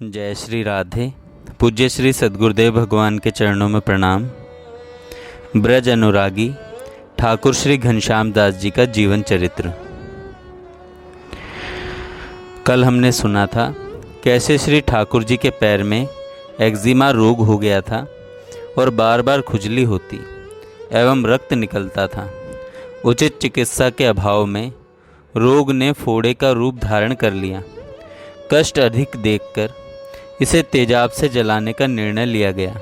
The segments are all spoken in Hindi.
जय श्री राधे। पूज्य श्री सद्गुरुदेव भगवान के चरणों में प्रणाम। ब्रज अनुरागी ठाकुर श्री घनश्याम दास जी का जीवन चरित्र। कल हमने सुना था कैसे श्री ठाकुर जी के पैर में एक्जिमा रोग हो गया था और बार बार खुजली होती एवं रक्त निकलता था। उचित चिकित्सा के अभाव में रोग ने फोड़े का रूप धारण कर लिया। कष्ट अधिक देखकर इसे तेजाब से जलाने का निर्णय लिया गया।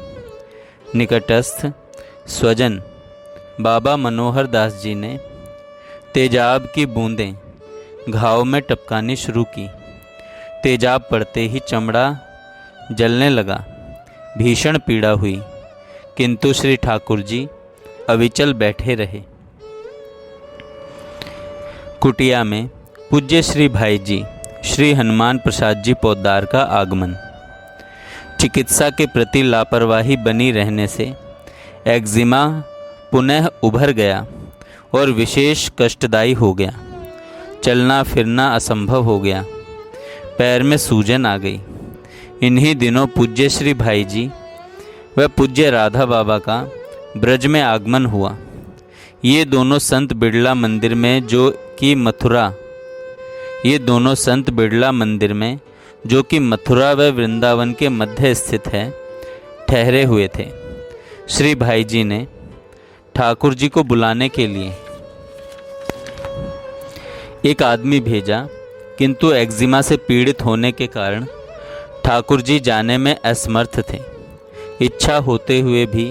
निकटस्थ स्वजन बाबा मनोहर दास जी ने तेजाब की बूंदें घाव में टपकानी शुरू की। तेजाब पड़ते ही चमड़ा जलने लगा। भीषण पीड़ा हुई, किंतु श्री ठाकुर जी अविचल बैठे रहे। कुटिया में पूज्य श्री भाई जी श्री हनुमान प्रसाद जी पोद्दार का आगमन। चिकित्सा के प्रति लापरवाही बनी रहने से एक्जिमा पुनः उभर गया और विशेष कष्टदायी हो गया। चलना फिरना असंभव हो गया। पैर में सूजन आ गई। इन्हीं दिनों पूज्य श्री भाई जी व पूज्य राधा बाबा का ब्रज में आगमन हुआ। ये दोनों संत बिड़ला मंदिर में जो कि मथुरा व वृंदावन के मध्य स्थित है, ठहरे हुए थे। श्री भाई जी ने ठाकुर जी को बुलाने के लिए एक आदमी भेजा, किंतु एक्जिमा से पीड़ित होने के कारण ठाकुर जी जाने में असमर्थ थे। इच्छा होते हुए भी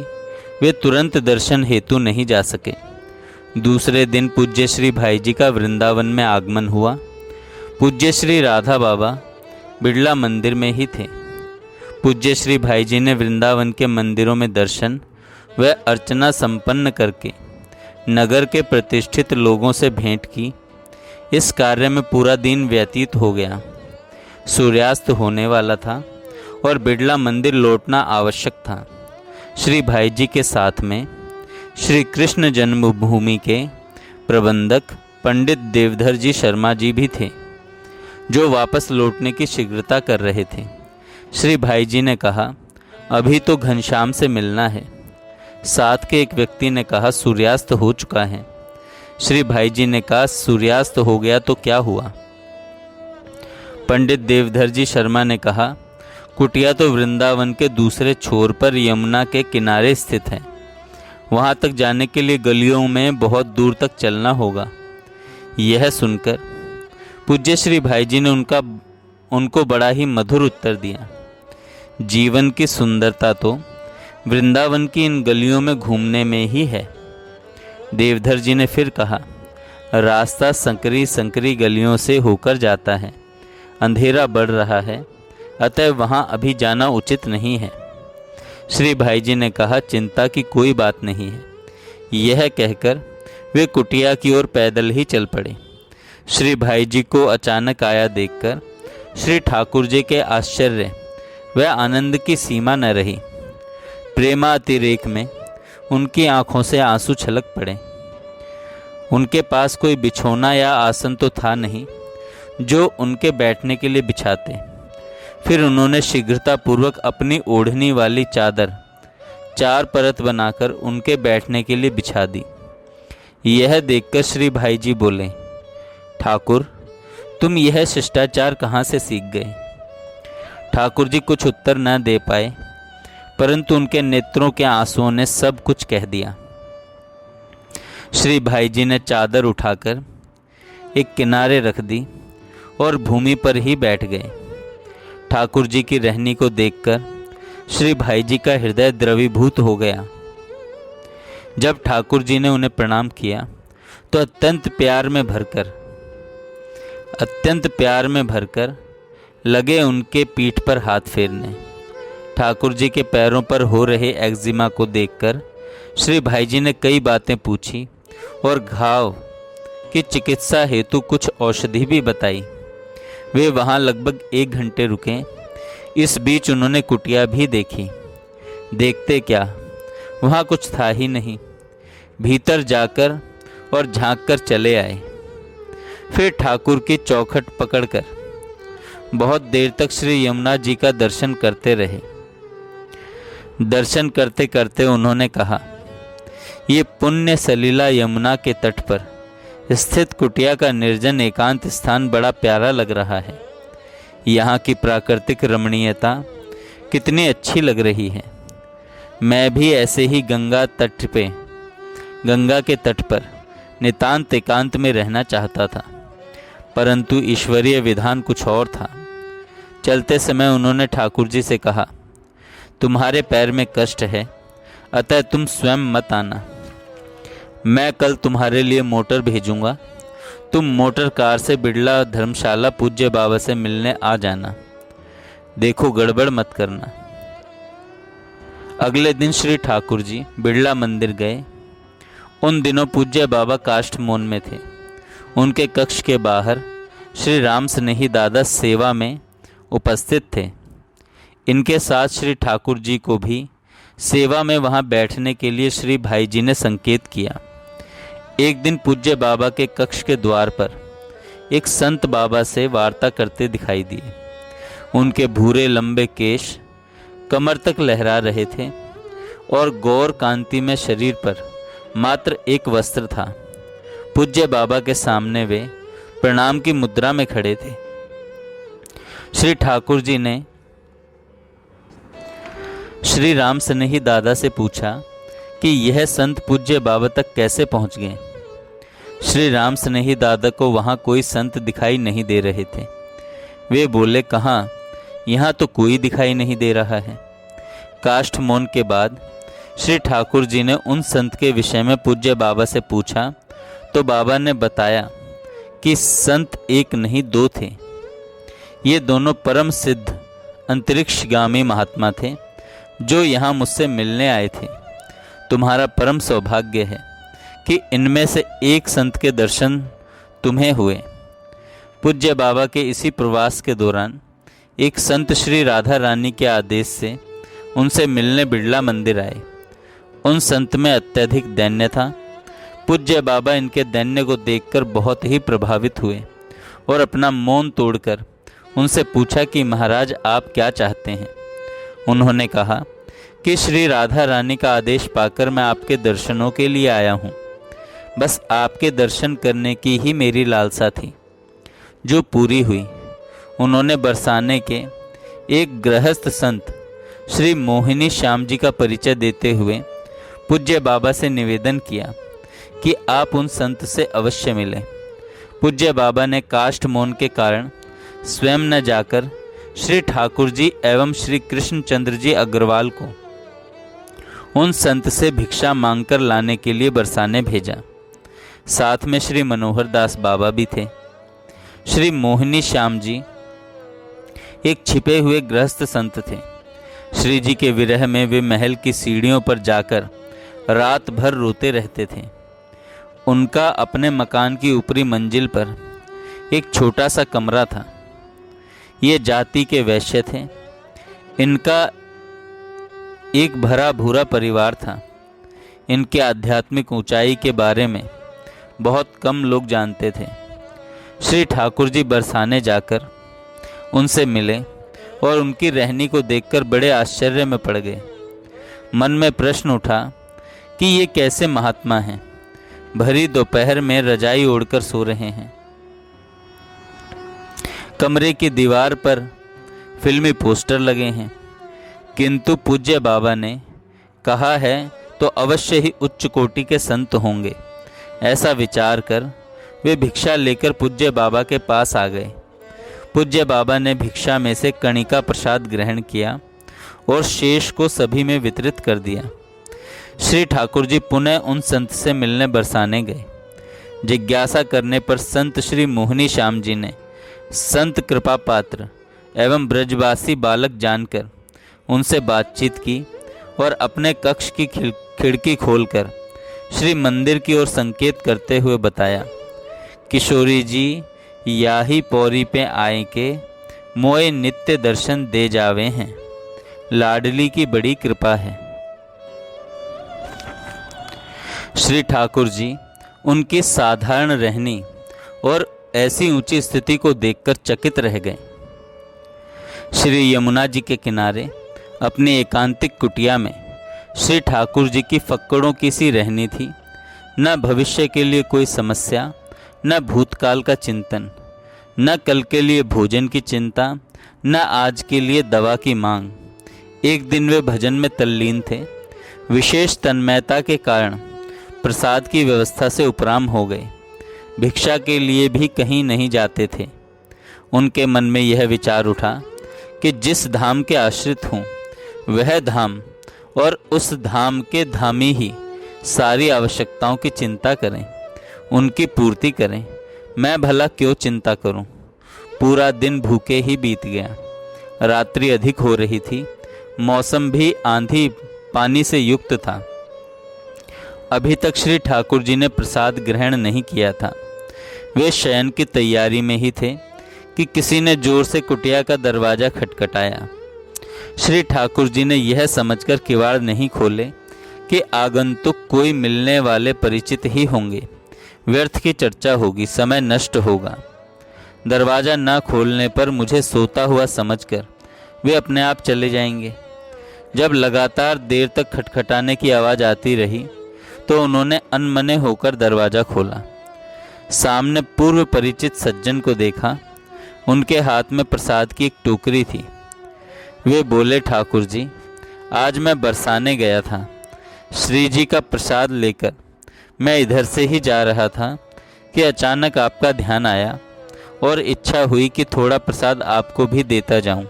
वे तुरंत दर्शन हेतु नहीं जा सके। दूसरे दिन पूज्य श्री भाई जी का वृंदावन में आगमन हुआ। पूज्य श्री राधा बाबा बिड़ला मंदिर में ही थे। पूज्य श्री भाई जी ने वृंदावन के मंदिरों में दर्शन व अर्चना संपन्न करके नगर के प्रतिष्ठित लोगों से भेंट की। इस कार्य में पूरा दिन व्यतीत हो गया। सूर्यास्त होने वाला था और बिड़ला मंदिर लौटना आवश्यक था। श्री भाई जी के साथ में श्री कृष्ण जन्मभूमि के प्रबंधक पंडित देवधर जी शर्मा जी भी थे, जो वापस लौटने की शीघ्रता कर रहे थे। श्री भाई जी ने कहा, अभी तो घनश्याम से मिलना है। साथ के एक व्यक्ति ने कहा, सूर्यास्त हो चुका है। श्री भाई जी ने कहा, सूर्यास्त हो गया तो क्या हुआ? पंडित देवधर जी शर्मा ने कहा, कुटिया तो वृंदावन के दूसरे छोर पर यमुना के किनारे स्थित है। वहाँ तक जाने के लिए गलियों में बहुत दूर तक चलना होगा। यह सुनकर पूज्य श्री भाई जी ने उनको बड़ा ही मधुर उत्तर दिया, जीवन की सुंदरता तो वृंदावन की इन गलियों में घूमने में ही है। देवधर जी ने फिर कहा, रास्ता संकरी संकरी गलियों से होकर जाता है। अंधेरा बढ़ रहा है, अतः वहाँ अभी जाना उचित नहीं है। श्री भाई जी ने कहा, चिंता की कोई बात नहीं है। यह कहकर वे कुटिया की ओर पैदल ही चल पड़े। श्री भाई जी को अचानक आया देखकर श्री ठाकुर जी के आश्चर्य व आनंद की सीमा न रही। प्रेमातिरेक में उनकी आंखों से आंसू छलक पड़े। उनके पास कोई बिछौना या आसन तो था नहीं जो उनके बैठने के लिए बिछाते। फिर उन्होंने शीघ्रतापूर्वक अपनी ओढ़नी वाली चादर 4 परत बनाकर उनके बैठने के लिए बिछा दी। यह देखकर श्री भाई जी बोले, ठाकुर, तुम यह शिष्टाचार कहाँ से सीख गए? ठाकुर जी कुछ उत्तर न दे पाए, परंतु उनके नेत्रों के आंसुओं ने सब कुछ कह दिया। श्री भाई जी ने चादर उठाकर एक किनारे रख दी और भूमि पर ही बैठ गए। ठाकुर जी की रहनी को देखकर श्री भाई जी का हृदय द्रवीभूत हो गया। जब ठाकुर जी ने उन्हें प्रणाम किया तो अत्यंत प्यार में भरकर लगे उनके पीठ पर हाथ फेरने। ठाकुर जी के पैरों पर हो रहे एक्जिमा को देखकर श्री भाई जी ने कई बातें पूछी और घाव की चिकित्सा हेतु कुछ औषधि भी बताई। वे वहाँ लगभग 1 घंटे रुके। इस बीच उन्होंने कुटिया भी देखी। देखते क्या, वहाँ कुछ था ही नहीं। भीतर जाकर और झांककर चले आए। फिर ठाकुर की चौखट पकड़कर बहुत देर तक श्री यमुना जी का दर्शन करते रहे। दर्शन करते करते उन्होंने कहा, ये पुण्य सलीला यमुना के तट पर स्थित कुटिया का निर्जन एकांत स्थान बड़ा प्यारा लग रहा है। यहाँ की प्राकृतिक रमणीयता कितनी अच्छी लग रही है। मैं भी ऐसे ही गंगा के तट पर नितांत एकांत में रहना चाहता था, परंतु ईश्वरीय विधान कुछ और था। चलते समय उन्होंने ठाकुर जी से कहा, तुम्हारे पैर में कष्ट है, अतः तुम स्वयं मत आना। मैं कल तुम्हारे लिए मोटर भेजूंगा। तुम मोटर कार से बिड़ला धर्मशाला पूज्य बाबा से मिलने आ जाना। देखो गड़बड़ मत करना। अगले दिन श्री ठाकुर जी बिड़ला मंदिर गए। उन दिनों पूज्य बाबा काष्ठमोन में थे। उनके कक्ष के बाहर श्री राम स्नेही दादा सेवा में उपस्थित थे। इनके साथ श्री ठाकुर जी को भी सेवा में वहां बैठने के लिए श्री भाई जी ने संकेत किया। एक दिन पूज्य बाबा के कक्ष के द्वार पर एक संत बाबा से वार्ता करते दिखाई दिए। उनके भूरे लंबे केश कमर तक लहरा रहे थे और गौर कांति में शरीर पर मात्र एक वस्त्र था। पूज्य बाबा के सामने वे प्रणाम की मुद्रा में खड़े थे। श्री ठाकुर जी ने श्री राम स्नेही दादा से पूछा कि यह संत पूज्य बाबा तक कैसे पहुंच गए। श्री राम स्नेही दादा को वहां कोई संत दिखाई नहीं दे रहे थे। वे बोले, कहाँ, यहाँ तो कोई दिखाई नहीं दे रहा है। काष्ठमोन के बाद श्री ठाकुर जी ने उन संत के विषय में पूज्य बाबा से पूछा तो बाबा ने बताया कि संत एक नहीं दो थे। ये दोनों परम सिद्ध अंतरिक्षगामी महात्मा थे जो यहाँ मुझसे मिलने आए थे। तुम्हारा परम सौभाग्य है कि इनमें से एक संत के दर्शन तुम्हें हुए। पूज्य बाबा के इसी प्रवास के दौरान एक संत श्री राधा रानी के आदेश से उनसे मिलने बिड़ला मंदिर आए। उन संत में अत्यधिक दैन्य था। पूज्य बाबा इनके दैन्य को देखकर बहुत ही प्रभावित हुए और अपना मौन तोड़कर उनसे पूछा कि महाराज आप क्या चाहते हैं। उन्होंने कहा कि श्री राधा रानी का आदेश पाकर मैं आपके दर्शनों के लिए आया हूँ। बस आपके दर्शन करने की ही मेरी लालसा थी, जो पूरी हुई। उन्होंने बरसाने के एक गृहस्थ संत श्री मोहिनी श्याम जी का परिचय देते हुए पूज्य बाबा से निवेदन किया कि आप उन संत से अवश्य मिलें। पूज्य बाबा ने काष्ठमोन के कारण स्वयं न जाकर श्री ठाकुर जी एवं श्री कृष्णचंद्र जी अग्रवाल को उन संत से भिक्षा मांगकर लाने के लिए बरसाने भेजा। साथ में श्री मनोहर दास बाबा भी थे। श्री मोहिनी श्याम जी एक छिपे हुए गृहस्थ संत थे। श्री जी के विरह में वे महल की सीढ़ियों पर जाकर रात भर रोते रहते थे। उनका अपने मकान की ऊपरी मंजिल पर एक छोटा सा कमरा था। ये जाति के वैश्य थे। इनका एक भरा भूरा परिवार था। इनके आध्यात्मिक ऊंचाई के बारे में बहुत कम लोग जानते थे। श्री ठाकुर जी बरसाने जाकर उनसे मिले और उनकी रहनी को देखकर बड़े आश्चर्य में पड़ गए। मन में प्रश्न उठा कि ये कैसे महात्मा हैं, भरी दोपहर में रजाई ओढ़कर सो रहे हैं। कमरे की दीवार पर फिल्मी पोस्टर लगे हैं, किंतु पूज्य बाबा ने कहा है तो अवश्य ही उच्च कोटि के संत होंगे। ऐसा विचार कर वे भिक्षा लेकर पूज्य बाबा के पास आ गए। पूज्य बाबा ने भिक्षा में से कणिका प्रसाद ग्रहण किया और शेष को सभी में वितरित कर दिया। श्री ठाकुर जी पुनः उन संत से मिलने बरसाने गए। जिज्ञासा करने पर संत श्री मोहिनी श्याम जी ने संत कृपा पात्र एवं ब्रजवासी बालक जानकर उनसे बातचीत की और अपने कक्ष की खिड़की खोलकर श्री मंदिर की ओर संकेत करते हुए बताया, किशोरी जी याही पौरी पे आए के मोए नित्य दर्शन दे जावे हैं। लाडली की बड़ी कृपा है। श्री ठाकुर जी उनकी साधारण रहनी और ऐसी ऊंची स्थिति को देखकर चकित रह गए। श्री यमुना जी के किनारे अपनी एकांतिक कुटिया में श्री ठाकुर जी की फक्कड़ों की सी रहनी थी। न भविष्य के लिए कोई समस्या, न भूतकाल का चिंतन, न कल के लिए भोजन की चिंता, न आज के लिए दवा की मांग। एक दिन वे भजन में तल्लीन थे। विशेष तन्मयता के कारण प्रसाद की व्यवस्था से उपराम हो गए। भिक्षा के लिए भी कहीं नहीं जाते थे। उनके मन में यह विचार उठा कि जिस धाम के आश्रित हूँ वह धाम और उस धाम के धामी ही सारी आवश्यकताओं की चिंता करें, उनकी पूर्ति करें। मैं भला क्यों चिंता करूं? पूरा दिन भूखे ही बीत गया। रात्रि अधिक हो रही थी। मौसम भी आंधी पानी से युक्त था। अभी तक श्री ठाकुर जी ने प्रसाद ग्रहण नहीं किया था। वे शयन की तैयारी में ही थे कि किसी ने जोर से कुटिया का दरवाजा खटखटाया। श्री ठाकुर जी ने यह समझकर किवाड़ नहीं खोले कि आगंतुक कोई मिलने वाले परिचित ही होंगे। व्यर्थ की चर्चा होगी, समय नष्ट होगा। दरवाज़ा न खोलने पर मुझे सोता हुआ समझकर वे अपने आप चले जाएंगे। जब लगातार देर तक खटखटाने की आवाज़ आती रही तो उन्होंने अनमने होकर दरवाज़ा खोला। सामने पूर्व परिचित सज्जन को देखा। उनके हाथ में प्रसाद की एक टोकरी थी। वे बोले, ठाकुर जी, आज मैं बरसाने गया था। श्री जी का प्रसाद लेकर मैं इधर से ही जा रहा था कि अचानक आपका ध्यान आया और इच्छा हुई कि थोड़ा प्रसाद आपको भी देता जाऊं।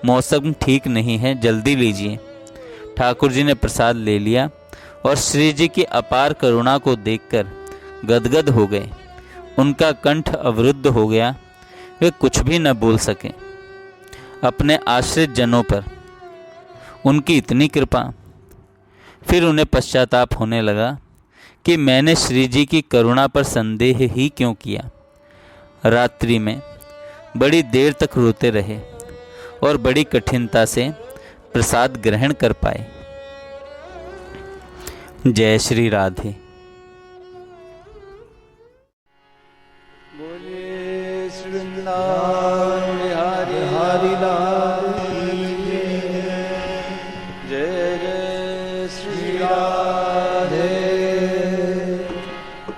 मौसम ठीक नहीं है, जल्दी लीजिए। ठाकुर जी ने प्रसाद ले लिया और श्री जी की अपार करुणा को देखकर गदगद हो गए। उनका कंठ अवरुद्ध हो गया। वे कुछ भी न बोल सके। अपने आश्रित जनों पर उनकी इतनी कृपा। फिर उन्हें पश्चाताप होने लगा कि मैंने श्री जी की करुणा पर संदेह ही क्यों किया। रात्रि में बड़ी देर तक रोते रहे और बड़ी कठिनता से प्रसाद ग्रहण कर पाए। जय श्री राधे। बोले श्री वृंदावन बिहारी हरि लाल की जय। जय श्री राधे,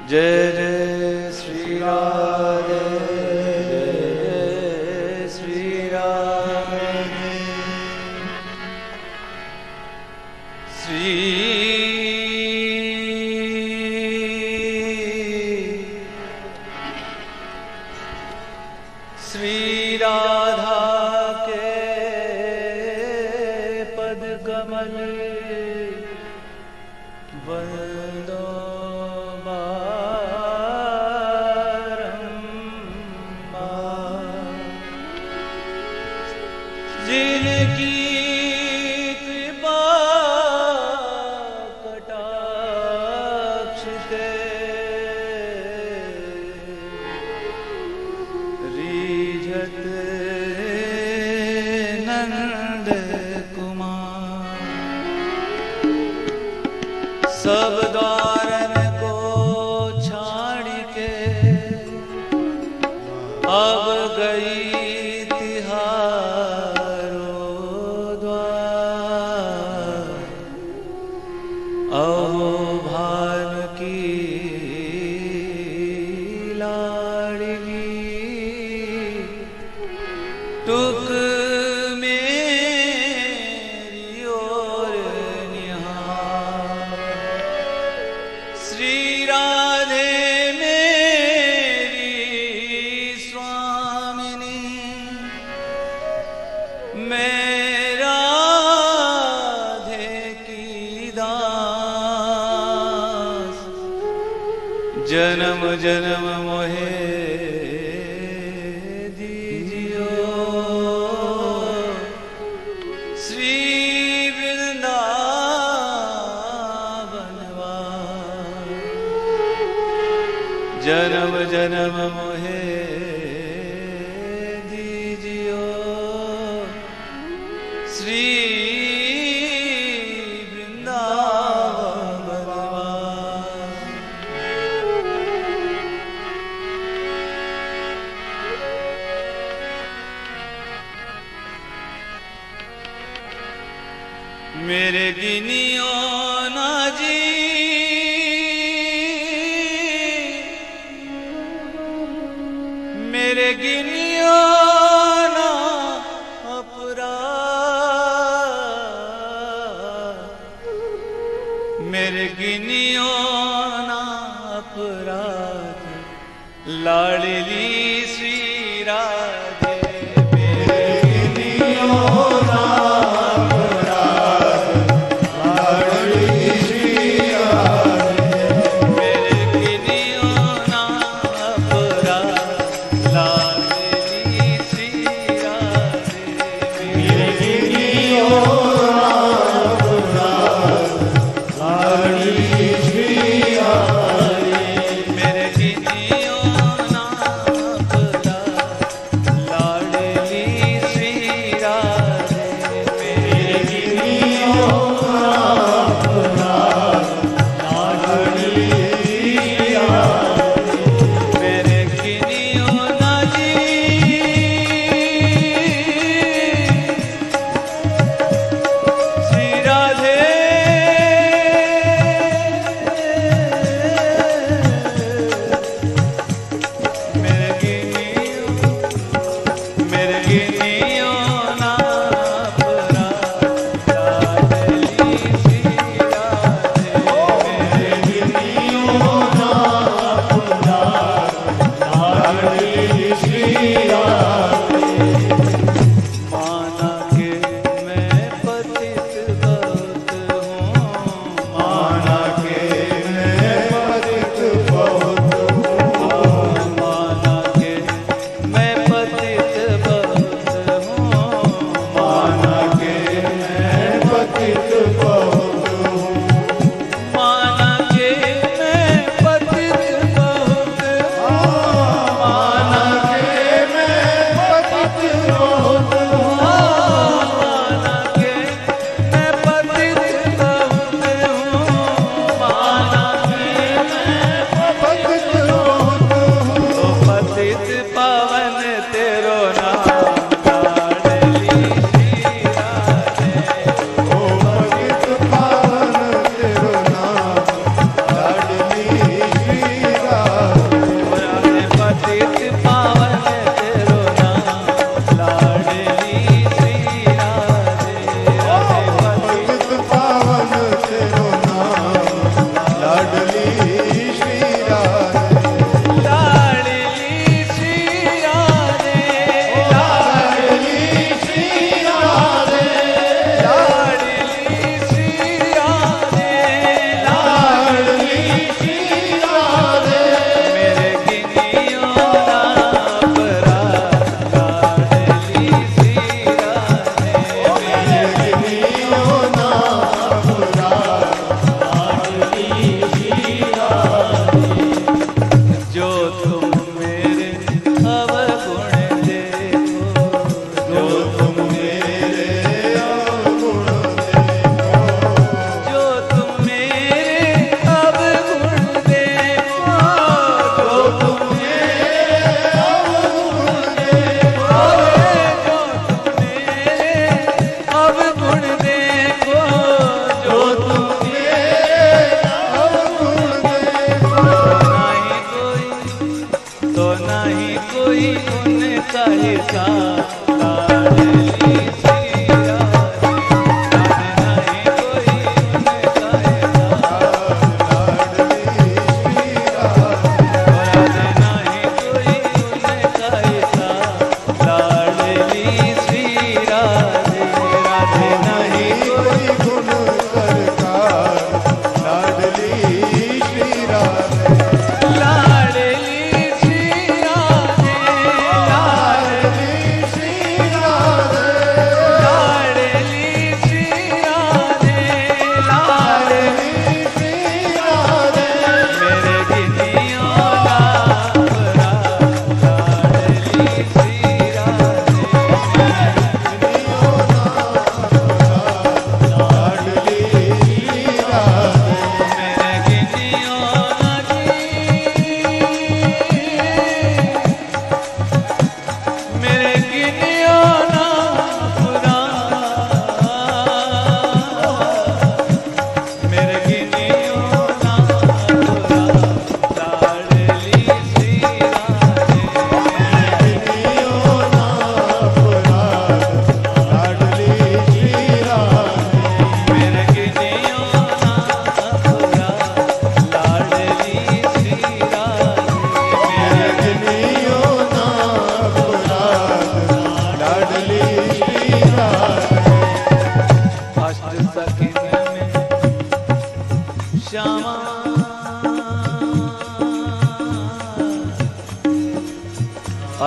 जय जय श्री राधे, जय श्री राधे। श्री राधा के पद कमल वंदो बारंबार। जिनकी कृपा कटाक्ष ते रीझत नंद कुमार। सब द्वारन को छाड़ के अब गई तिहारो द्वार। अहो भान की लाडली टुक मेरी ओर निहार। श्री राधे मेरी स्वामिनी, मैं राधे की दास। जन्म जन्म मोहे दीजियो श्री वृंदावनवास। जन्म जन्म मोहे दीजियो श्री वृंदावनवास। मेरे गिनियो ना जी मेरे गिनियो ना अपराध मेरे गिनियो ना अपराध लाडली श्री राधे मेरे गिनियो ना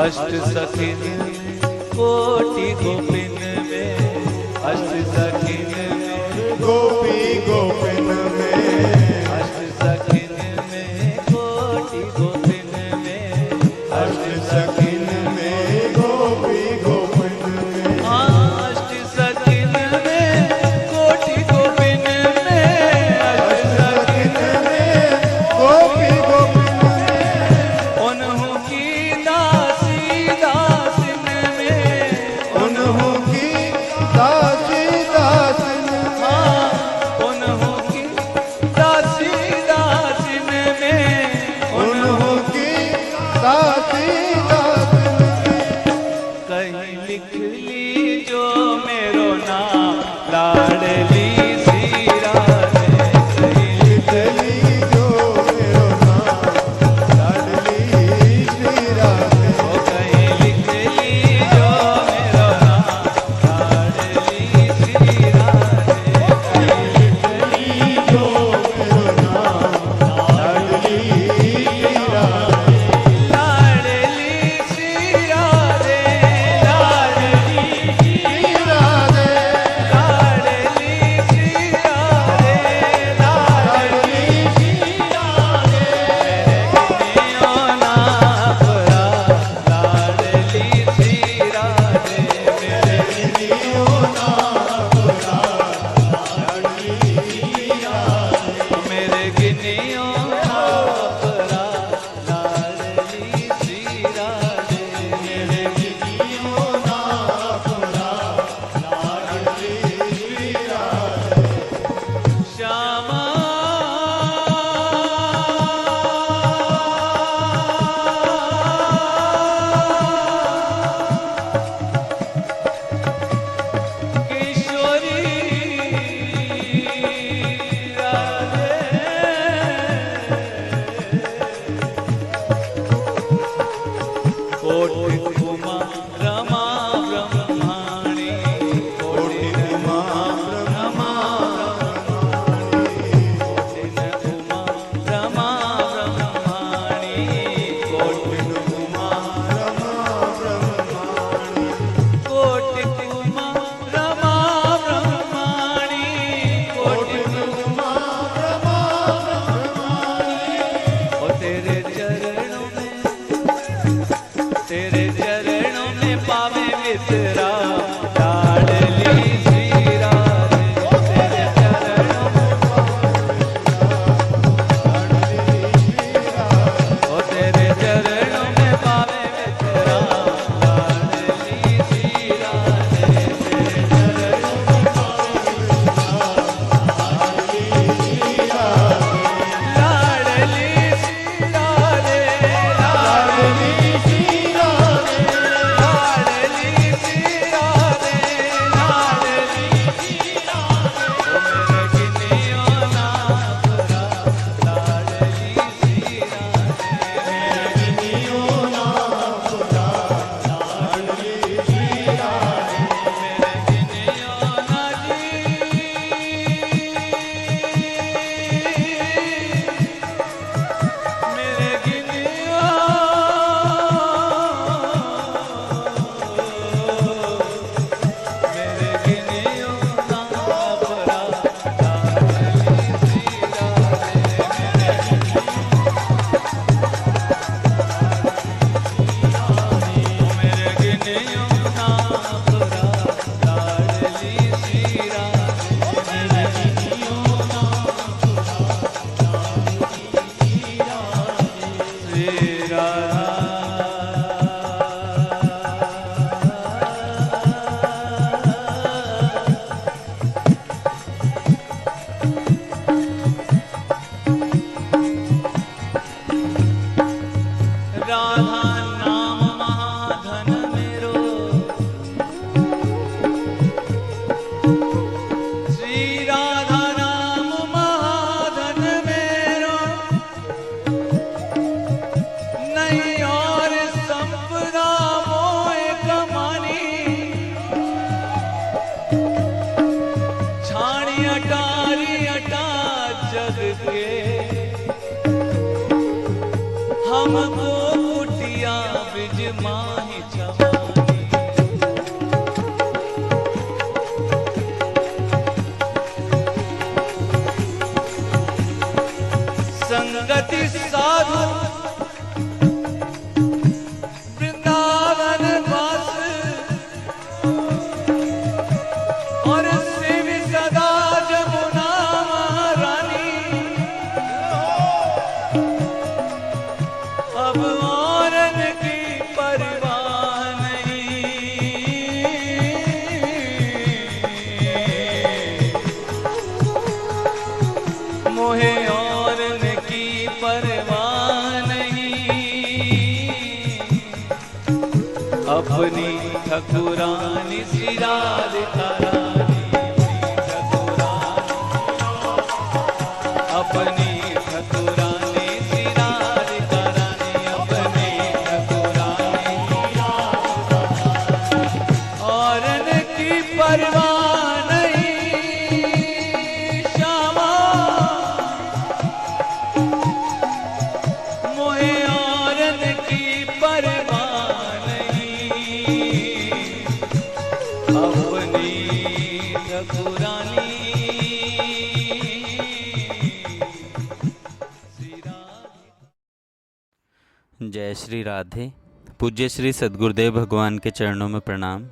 अष्ट सखिन कोटि गोपिन में, अष्ट सखिन में गोपी गोपिन में, अष्ट सखिन में कोटि गोपिन में, अष्ट सखिन में गोपी गोपिन में, अष्ट सखिन में कोटि गोपिन में, अष्ट सखिन में गोपी गोपिन में, उन्हों की दासी दासिन में, उन्हों और शिव सदा जमुना महारानी, अब औरन की परवाह नहीं, मोहे औरन की परवाह नहीं, अपनी ठकुरानी सिराज रानी, अपनी ठकुरानी सिराज रानी, अपनी ठकुरानी औरन की परवाह नहीं, श्यामा मोहे औरन की परवाह नहीं, अपनी ठकुरानी जय श्री राधे। पूज्य श्री सद्गुरुदेव भगवान के चरणों में प्रणाम।